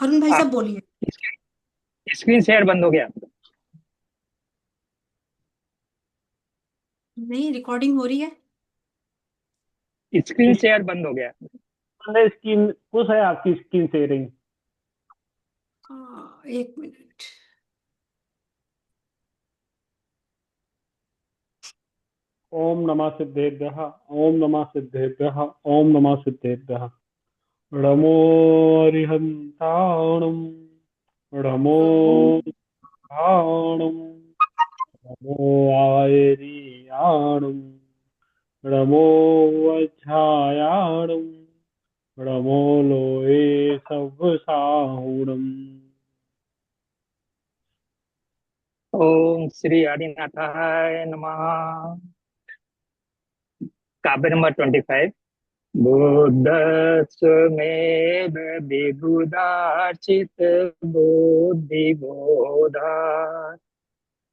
अरुण भाई साहब आप बोलिए। स्क्रीन शेयर बंद हो गया? नहीं, रिकॉर्डिंग हो रही है। स्क्रीन शेयर बंद हो गया। अंदर स्क्रीन कुछ है आपकी स्क्रीन शेयरिंग। एक मिनट। ओम नमः सिद्धेभ्यः। ओम नमः सिद्धेभ्यः। ओम नमः सिद्धेभ्यः। नमो अरिहन्ताणं। नमो धाणं। नमो आयरीयाणं। नमो वज्रायाणं। नमो लोये सव्वसाहुणम्। ओम श्री आदिनाथाय नमः। काव्य नंबर 25। बुद्धस्वमेव विबुधार्चित बुद्धिबोधा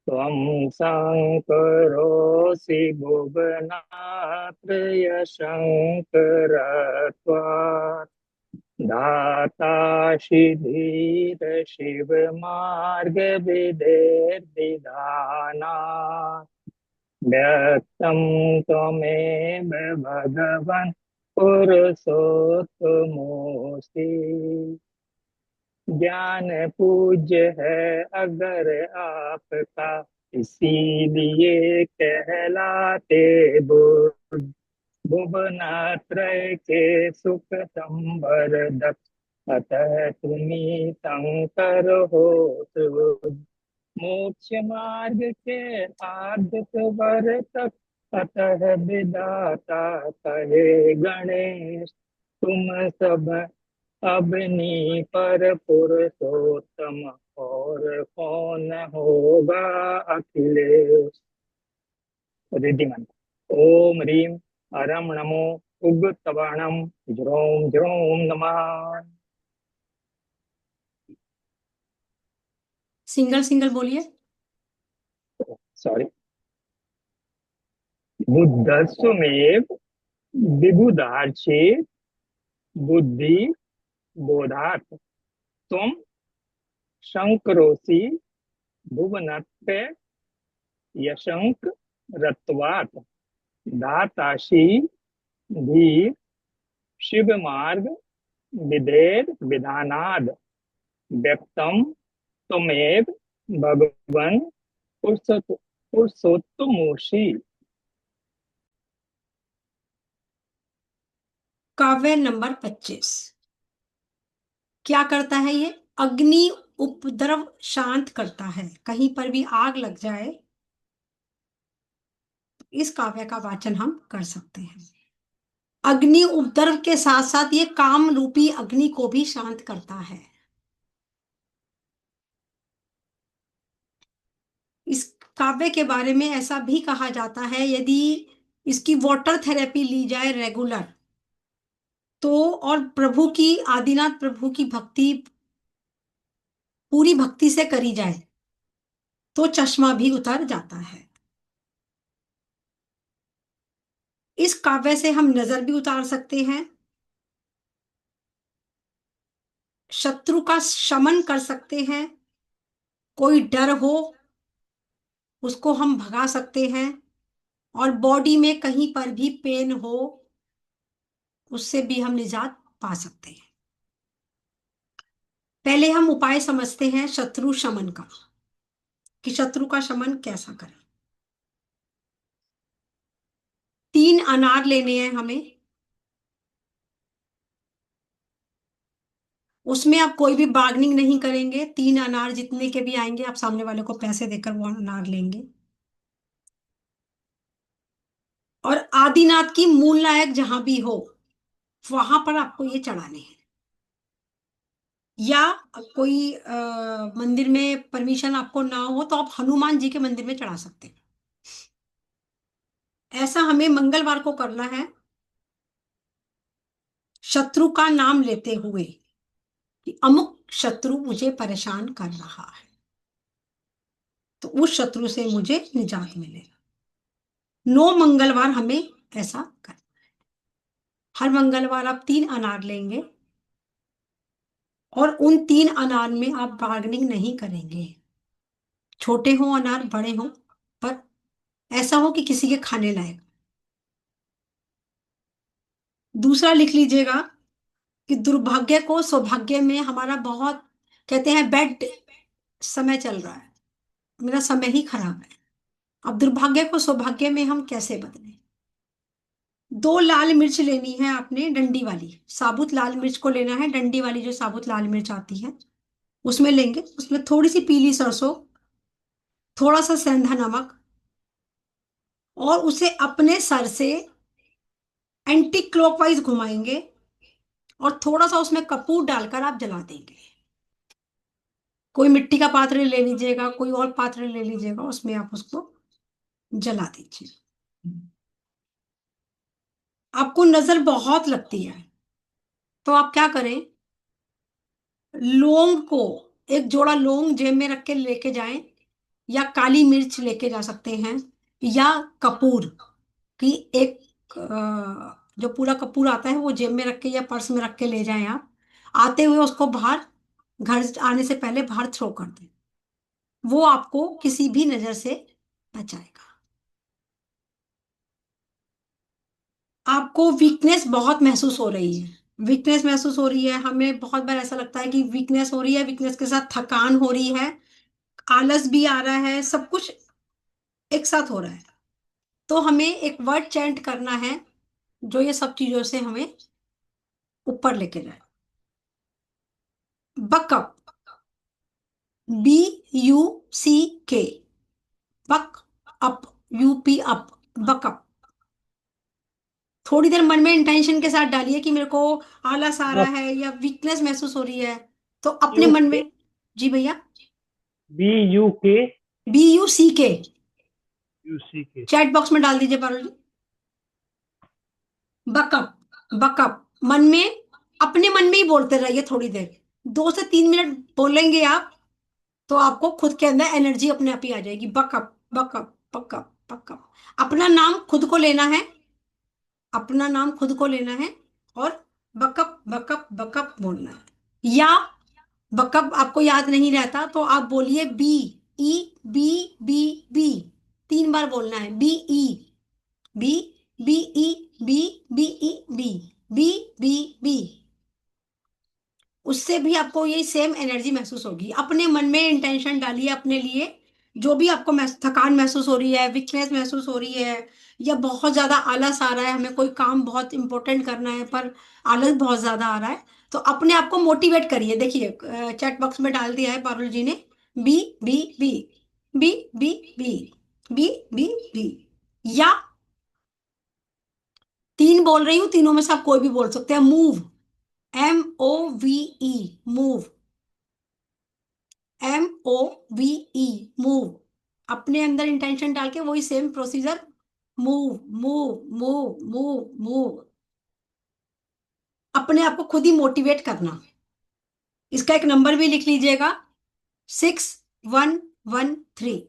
त्वं शङ्करोऽसि भुवनात्रय शङ्करत्वात् दातासि धीर शिव मार्ग विधेर्विधानात् व्यक्तं त्वमेव भगवन् पुरुषोत्तमोऽसि। ज्ञान पूज्य है अगर आपका, इसीलिए कहलाते बुद्ध। भुवन त्रय के सुख संवर्धक, अतः तुम्ही शंकर हो सुबुद्ध। मोक्ष मार्ग के आद्य वर तक, अतः विदाता कहे गणेश। तुम सब अबनी पर पुरुषोत्तम, और कौन होगा अखिलेश। रिद्धिमान। ओम ह्रीम अरम नमो उग्रतवाणम ज्रोम ज्रोम नमः। सिंगल सिंगल बोलिए। सॉरी। बुद्धस्वमेव विबुधार्चे बुद्धि बोधात् त्वं शंकरोसि भुवनत्ते यशंक रत्वात् धातासि धीर शिव मार्ग विधेर विधानाद व्यक्तम त्वमेव भगवन् पुरुषोत्तमोषि। काव्य नंबर 25। क्या करता है ये? अग्नि उपद्रव शांत करता है। कहीं पर भी आग लग जाए तो इस काव्य का वाचन हम कर सकते हैं। अग्नि उपद्रव के साथ साथ ये काम रूपी अग्नि को भी शांत करता है। इस काव्य के बारे में ऐसा भी कहा जाता है, यदि इसकी वाटर थेरेपी ली जाए रेगुलर, तो और प्रभु की, आदिनाथ प्रभु की भक्ति पूरी भक्ति से करी जाए तो चश्मा भी उतर जाता है। इस काव्य से हम नजर भी उतार सकते हैं, शत्रु का शमन कर सकते हैं, कोई डर हो उसको हम भगा सकते हैं, और बॉडी में कहीं पर भी पेन हो उससे भी हम निजात पा सकते हैं। पहले हम उपाय समझते हैं शत्रु शमन का, कि शत्रु का शमन कैसा करें। 3 अनार लेने हैं हमें। उसमें आप कोई भी बार्गेनिंग नहीं करेंगे, 3 अनार जितने के भी आएंगे आप सामने वाले को पैसे देकर वो अनार लेंगे। और आदिनाथ की मूल नायक जहां भी हो वहां पर आपको ये चढ़ाने हैं। या कोई मंदिर में परमिशन आपको ना हो तो आप हनुमान जी के मंदिर में चढ़ा सकते हैं। ऐसा हमें मंगलवार को करना है, शत्रु का नाम लेते हुए कि अमुक शत्रु मुझे परेशान कर रहा है, तो उस शत्रु से मुझे निजात मिलेगा। 9 मंगलवार हमें ऐसा करना। हर मंगलवार आप 3 अनार लेंगे, और उन 3 अनार में आप बार्गेनिंग नहीं करेंगे। छोटे हो अनार, बड़े हो, पर ऐसा हो कि किसी के खाने लायक। दूसरा लिख लीजिएगा कि दुर्भाग्य को सौभाग्य में हमारा बहुत, कहते हैं बैड समय चल रहा है, मेरा समय ही खराब है। अब दुर्भाग्य को सौभाग्य में हम कैसे बदलें? 2 लाल मिर्च लेनी है आपने, डंडी वाली साबुत लाल मिर्च को लेना है, डंडी वाली जो साबुत लाल मिर्च आती है उसमें लेंगे। उसमें थोड़ी सी पीली सरसों, थोड़ा सा सेंधा नमक, और उसे अपने सर से एंटी क्लॉकवाइज घुमाएंगे, और थोड़ा सा उसमें कपूर डालकर आप जला देंगे। कोई मिट्टी का पात्र ले लीजिएगा, कोई और पात्र ले लीजिएगा, उसमें आप उसको जला दीजिए। आपको नजर बहुत लगती है तो आप क्या करें, लौंग को, एक जोड़ा लौंग जेब में रख के लेके जाएं, या काली मिर्च लेके जा सकते हैं, या कपूर की एक जो पूरा कपूर आता है वो जेब में रख के या पर्स में रख के ले जाएं आप। आते हुए उसको बाहर, घर आने से पहले बाहर थ्रो कर दें। वो आपको किसी भी नजर से बचाएगा। आपको वीकनेस बहुत महसूस हो रही है, वीकनेस महसूस हो रही है, हमें बहुत बार ऐसा लगता है कि वीकनेस हो रही है, वीकनेस के साथ थकान हो रही है, आलस भी आ रहा है, सब कुछ एक साथ हो रहा है। तो हमें एक वर्ड चैंट करना है जो ये सब चीजों से हमें ऊपर लेके जाए। Buck up, BUCK, buck up, UP up, buck up. थोड़ी देर मन में इंटेंशन के साथ डालिए कि मेरे को आलस आ रहा बस है या वीकनेस महसूस हो रही है, तो अपने यू मन में। जी भैया। BUK BUCK UCK। Chat box में डाल दीजिए पारुल जी। Backup, backup. मन में, अपने मन में ही बोलते रहिए थोड़ी देर, 2 से 3 मिनट बोलेंगे आप, तो आपको खुद के अंदर एनर्जी अपने आप ही आ जाएगी। Backup, backup, backup, backup. अपना नाम खुद को लेना है, अपना नाम खुद को लेना है, और बकअप बकअप बकअप बोलना है। या बकअप आपको याद नहीं रहता तो आप बोलिए B, E, B, B, B. 3 बार बोलना है, BE, B, BE, B, BE, B, B, B, B. उससे भी आपको यही सेम एनर्जी महसूस होगी। अपने मन में इंटेंशन डालिए अपने लिए, जो भी आपको थकान महसूस हो रही है, वीकनेस महसूस हो रही है, या बहुत ज्यादा आलस आ रहा है, हमें कोई काम बहुत इंपॉर्टेंट करना है पर आलस बहुत ज्यादा आ रहा है, तो अपने आप को मोटिवेट करिए। देखिए चैट बॉक्स में डाल दिया है पारुल जी ने, B, B, B, B, B, B, B, B, B. या 3 बोल रही हूँ, तीनों में से आप कोई भी बोल सकते हैं। Move, MOVE, move, MOVE, move. अपने अंदर इंटेंशन डाल के वही same procedure, move, move, move, move, move. अपने आप को खुद ही मोटिवेट करना। इसका एक नंबर भी लिख लीजिएगा, 6113।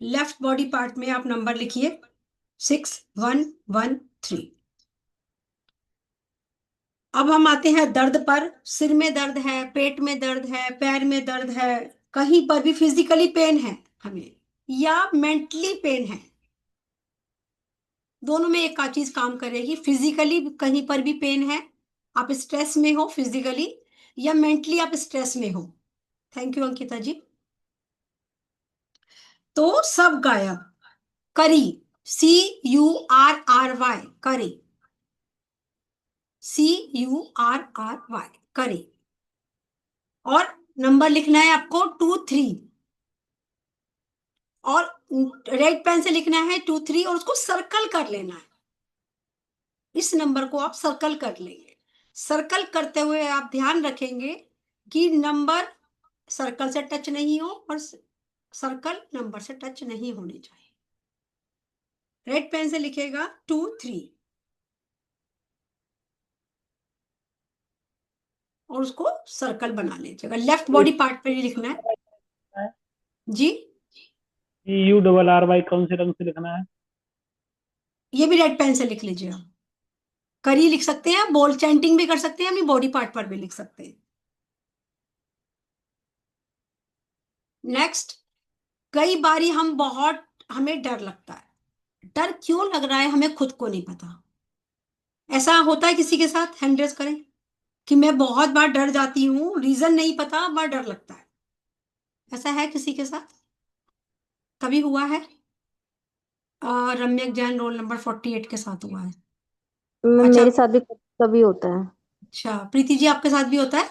लेफ्ट बॉडी पार्ट में आप नंबर लिखिए, 6113। अब हम आते हैं दर्द पर। सिर में दर्द है, पेट में दर्द है, पैर में दर्द है, कहीं पर भी फिजिकली पेन है हमें, या मेंटली पेन है, दोनों में एक का चीज काम करेगी। फिजिकली कहीं पर भी पेन है, आप स्ट्रेस में हो फिजिकली, या मेंटली आप स्ट्रेस में हो। थैंक यू अंकिता जी। तो सब गायब। करी, CURRY, करी, CURRY, करी। और नंबर लिखना है आपको 23, और रेड पेन से लिखना है 23, और उसको सर्कल कर लेना है। इस नंबर को आप सर्कल कर लेंगे। सर्कल करते हुए आप ध्यान रखेंगे कि नंबर सर्कल से टच नहीं हो, और सर्कल नंबर से टच नहीं होने चाहिए। रेड पेन से लिखेगा 23, और उसको सर्कल बना लीजिएगा। लेफ्ट बॉडी पार्ट पे ही लिखना है। जी, URRY कौन से रंग से लिखना है? ये भी रेड पेन से लिख लीजिएगा। करी लिख सकते हैं, बोल चैंटिंग भी कर सकते हैं, अपनी बॉडी पार्ट पर भी लिख सकते हैं। नेक्स्ट, कई बारी हमें डर लगता है। डर क्यों लग रहा है हमें खुद को नहीं पता। ऐसा होता है किसी के साथ? हैंड रेस करें कि मैं बहुत बार डर जाती हूँ, रीजन नहीं पता, बट डर लगता है। ऐसा है किसी के साथ? कभी हुआ है? रम्यक जैन रोल नंबर 48 के साथ हुआ है। अच्छा। मेरे साथ भी कभी होता है। अच्छा, प्रीति जी आपके साथ भी होता है?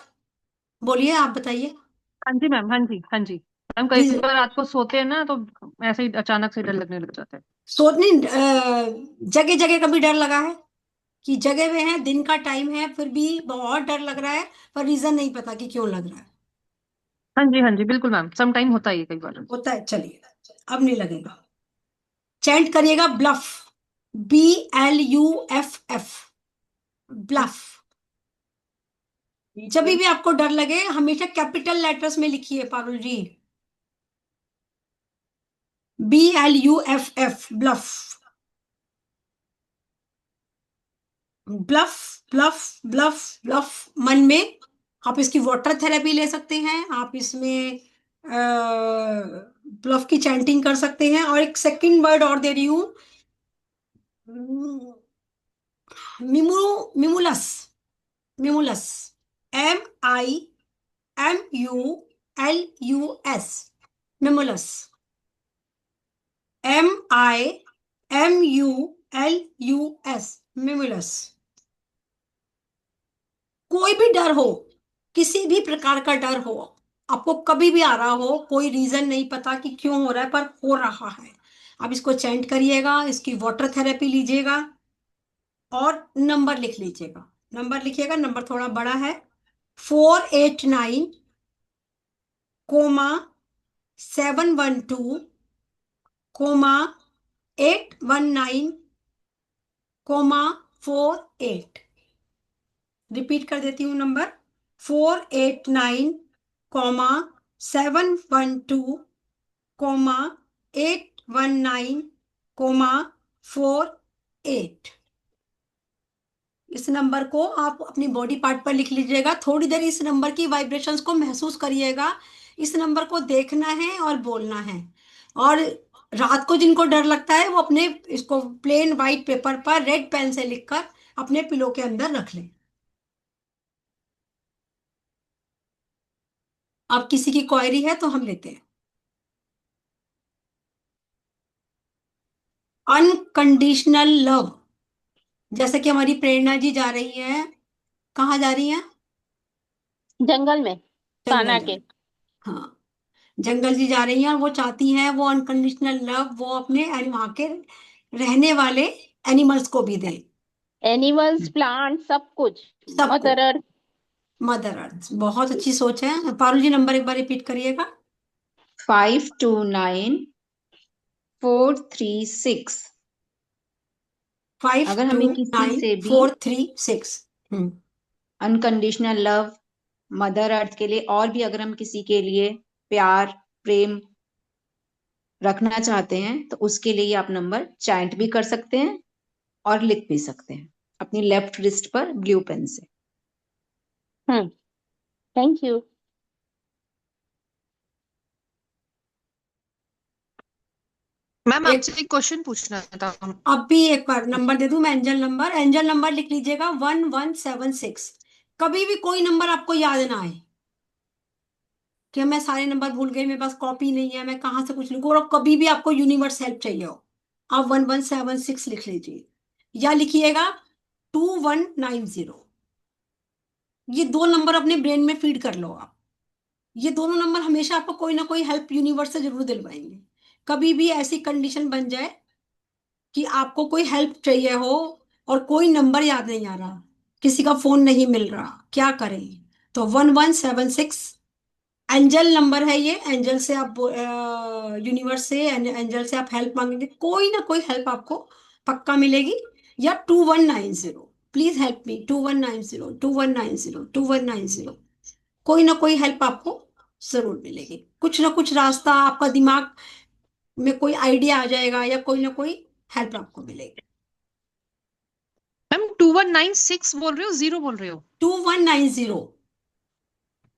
बोलिए, आप बताइए। हाँ जी मैम, हाँ जी, हाँ जी मैम। कई जी। बार रात को सोते हैं ना, तो ऐसे ही अचानक से डर लगने लग जाता है। सोचने, जगह जगह कभी डर लगा है कि जगह में है, दिन का टाइम है, फिर भी बहुत डर लग रहा है, पर रीजन नहीं पता कि क्यों लग रहा है। हाँ जी, हाँ जी, बिल्कुल मैम, सम टाइम होता ही है कई बार। होता है, चलिए अब नहीं लगेगा। चैंट करिएगा ब्लफ, BLUFF, ब्लफ। जब भी आपको डर लगे हमेशा कैपिटल लेटर्स में लिखिए Parul ji, BLUFF, bluff. Bluff, bluff, bluff, bluff. मन में आप इसकी वाटर थेरेपी ले सकते हैं, आप इसमें ब्लफ की चैंटिंग कर सकते हैं। और एक सेकंड वर्ड और दे रही हूं, मिमू, mimulus, mimulus, MIMULUS, mimulus, MIMULUS, mimulus. कोई भी डर हो, किसी भी प्रकार का डर हो, आपको कभी भी आ रहा हो, कोई रीजन नहीं पता कि क्यों हो रहा है, पर हो रहा है, आप इसको चैंट करिएगा, इसकी वाटर थेरेपी लीजिएगा और नंबर लिख लीजिएगा। नंबर लिखिएगा, नंबर थोड़ा बड़ा है, 489 कोमा 712 कोमा 819 कोमा 48। रिपीट कर देती हूँ नंबर, 489 कॉमा 712 कॉमा 819 कॉमा 48। इस नंबर को आप अपनी बॉडी पार्ट पर लिख लीजिएगा। थोड़ी देर इस नंबर की वाइब्रेशंस को महसूस करिएगा। इस नंबर को देखना है और बोलना है। और रात को जिनको डर लगता है वो अपने इसको प्लेन वाइट पेपर पर रेड पेन से लिखकर अपने पिलो के अंदर रख लें। अब किसी की क्वेरी है तो हम लेते हैं। अनकंडीशनल लव, जैसे कि हमारी प्रेरणा जी जा रही है, कहाँ जा रही हैं? जंगल में, जंगल कान्हा जा के। रही। हाँ, जंगल जी जा रही हैं और वो चाहती हैं वो अनकंडीशनल लव वो अपने वहां के रहने वाले एनिमल्स को भी दें। एनिमल्स, प्लांट, सब कुछ। सबको। Mother earth. मदर अर्थ, बहुत अच्छी सोच है। पारुल जी नंबर एक बार रिपीट करिएगा। 529436। फाइव अगर टू हमें किसी नाइन से भी four three six unconditional love, mother earth के लिए, और भी अगर हम किसी के लिए प्यार, प्रेम रखना चाहते हैं तो उसके लिए आप नंबर चैंट भी कर सकते हैं और लिख भी सकते हैं अपनी लेफ्ट रिस्ट पर ब्लू पेन से। Thank you. मैम एक, आपसे एक क्वेश्चन पूछना था। अब भी एक बार नंबर दे दूं मैं, एंजल नंबर। एंजल नंबर लिख लीजिएगा 1176। कभी भी कोई नंबर आपको याद ना आए कि मैं सारे नंबर भूल गई, मेरे पास कॉपी नहीं है, मैं कहाँ से कुछ लिखूं, और कभी भी आपको यूनिवर्स हेल्प चाहिए हो, आप 1176 लिख लीजिए। या लिखिएगा 2190। ये दो नंबर अपने ब्रेन में फीड कर लो आप। ये दोनों नंबर हमेशा आपको कोई ना कोई हेल्प यूनिवर्स से जरूर दिलवाएंगे। कभी भी ऐसी कंडीशन बन जाए कि आपको कोई हेल्प चाहिए हो और कोई नंबर याद नहीं आ रहा, किसी का फोन नहीं मिल रहा, क्या करें, तो 1176 एंजल नंबर है ये। एंजल से आप यूनिवर्स से, एंजल से आप हेल्प मांगेंगे, कोई ना कोई हेल्प आपको पक्का मिलेगी। या 2190, प्लीज हेल्प मी, 2190, 2190, 2190। कोई ना कोई हेल्प आपको जरूर मिलेगी, कुछ ना कुछ रास्ता आपका दिमाग में कोई आइडिया आ जाएगा या कोई ना कोई हेल्प आपको मिलेगी। मैम 2196 बोल रहे हो, 0 बोल रहे हो? 2190।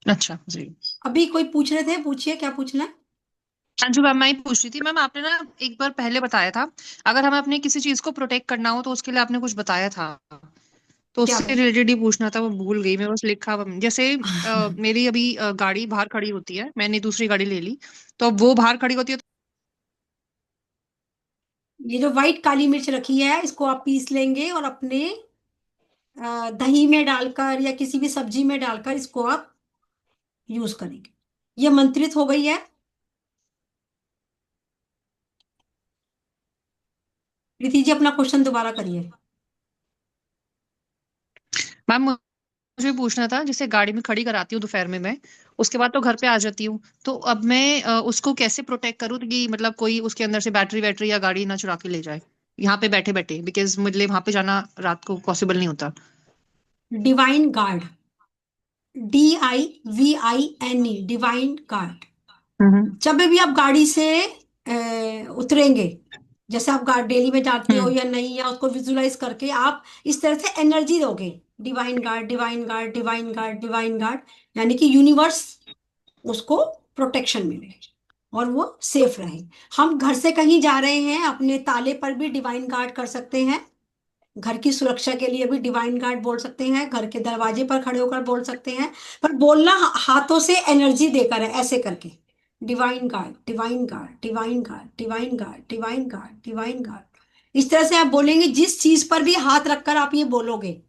अच्छा जी। अभी कोई पूछ रहे थे, पूछिए क्या पूछना है। हाँ जी मैम, मैं ही पूछ रही थी। मैम आपने ना एक बार पहले बताया था, अगर हमें अपने किसी चीज को प्रोटेक्ट करना हो तो उसके लिए आपने कुछ बताया था, तो क्या उससे रिलेटेड ही पूछना था, वो भूल गई मैं, बस लिखा जैसे मेरी अभी गाड़ी बाहर खड़ी होती है, मैंने दूसरी गाड़ी ले ली, तो अब वो बाहर खड़ी होती है ये जो व्हाइट काली मिर्च रखी है इसको आप पीस लेंगे और अपने दही में डालकर या किसी भी सब्जी में डालकर इसको आप यूज करेंगे। ये मंत्रित हो गई है। प्रीति जी अपना क्वेश्चन दोबारा करिए। मैम मुझे पूछना था, जैसे गाड़ी में खड़ी कराती हूँ दोपहर में मैं, उसके बाद तो घर पे आ जाती हूँ, तो अब मैं उसको कैसे प्रोटेक्ट करूँ कि मतलब कोई उसके अंदर से बैटरी वैटरी या गाड़ी ना चुरा के ले जाए यहाँ पे बैठे बैठे, बिकॉज मुझे वहां पे जाना रात को पॉसिबल नहीं होता। Divine guard, DIVINE, divine guard. हम्म जब भी आप गाड़ी से उतरेंगे, जैसे आप गाड़ी डेली में जाते हो हम्म या नहीं, या उसको विजुलाइज करके आप इस तरह से एनर्जी दोगे, divine guard, divine guard, divine guard, divine guard, यानी कि यूनिवर्स उसको प्रोटेक्शन मिले और वो सेफ रहे। हम घर से कहीं जा रहे हैं, अपने ताले पर भी डिवाइन गार्ड कर सकते हैं, घर की सुरक्षा के लिए भी डिवाइन गार्ड बोल सकते हैं, घर के दरवाजे पर खड़े होकर बोल सकते हैं। पर बोलना हाथों से एनर्जी देकर है, ऐसे करके, divine guard, divine guard, divine guard, divine guard, divine guard, divine guard. इस तरह से आप बोलेंगे, जिस चीज पर भी हाथ रखकर आप ये बोलोगे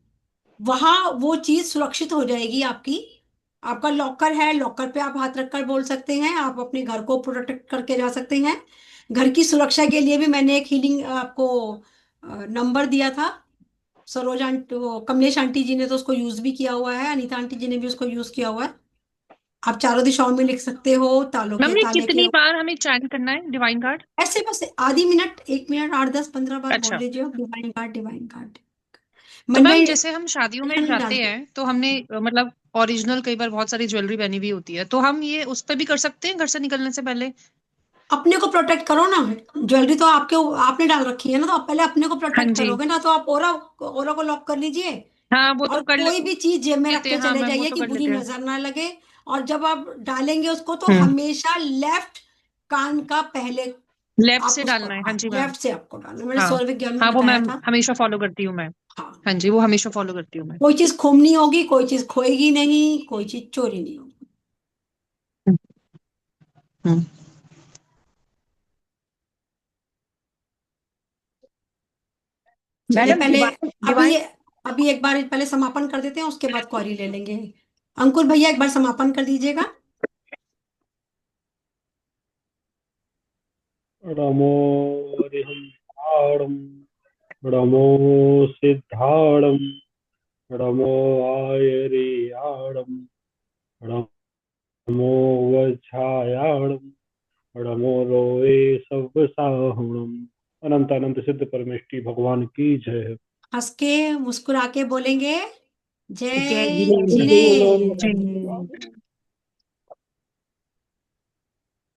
वहां वो चीज सुरक्षित हो जाएगी आपकी। आपका लॉकर है, लॉकर पे आप हाथ रखकर बोल सकते हैं, आप अपने घर को प्रोटेक्ट करके जा सकते हैं। घर की सुरक्षा के लिए भी मैंने एक हीलिंग आपको नंबर दिया था। सरोज आंटी, वो कमलेश आंटी जी ने तो उसको यूज भी किया हुआ है, अनीता आंटी जी ने भी उसको यूज किया हुआ है। आप चारों दिशाओं में लिख सकते हो, तालों के मैम ये ताले के। कितनी बार हमें चैंट करना है डिवाइन गार्ड? ऐसे बस आधी मिनट, 1 मिनट, 8 10 15 बार बोल अच्छा, लीजिए, डिवाइन गार्ड, डिवाइन गार्ड। तो मैम मंडे जैसे हम शादियों में नहीं जाते डालते। हैं तो हमने मतलब ओरिजिनल कई बार बहुत सारी ज्वेलरी पहनी हुई होती है, तो हम ये उस पर भी कर सकते हैं घर से निकलने से पहले? अपने को प्रोटेक्ट करो ना। ज्वेलरी तो आपके आपने डाल रखी है ना, तो आप पहले अपने को हाँ प्रोटेक्ट जी। करोगे ना, तो आप ओरा ओरा को लॉक कर लीजिए। हाँ वो और तो कर कोई भी चीज जेब में रख लेते के हैं, हाँ चले मैम वो जाइए तो कि कर बुरी लेते हैं। नजर ना लगे। और जब आप डालेंगे उसको तो हम्म। हमेशा लेफ्ट कान का पहले लेफ्ट आप से उसको, डालना है, हाँ हाँ जी मैम। लेफ्ट से आपको डालना है। मैंने हाँ सौर विज्ञान में हाँ, वो बताया मैम था। हमेशा फॉलो करती हूँ मैं। हाँ। हाँ जी, वो हमेशा फॉलो करती हूँ मैं। कोई चीज खोमनी होगी, कोई चीज खोएगी नहीं, कोई चीज चोरी नहीं होगी। हम्म हम्म। चलिए मैडम पहले, डिवाइन अभी डिवाइन अभी एक बार पहले समापन कर देते हैं, उसके बाद क्वारी ले लेंगे। अंकुर भैया एक बार समापन कर दीजिएगा। रमो रिहंसाणं रमो सिद्धाणं रमो आयर्याणं रमो वज्झायाणं रमो रोए सव्वसाहणम्। अनंत अनंत सिद्ध परमेष्टि भगवान की जय। हंस के मुस्कुरा के बोलेंगे, जय जय जिनेन्द्र। बोलो जिनेन्द्र। जय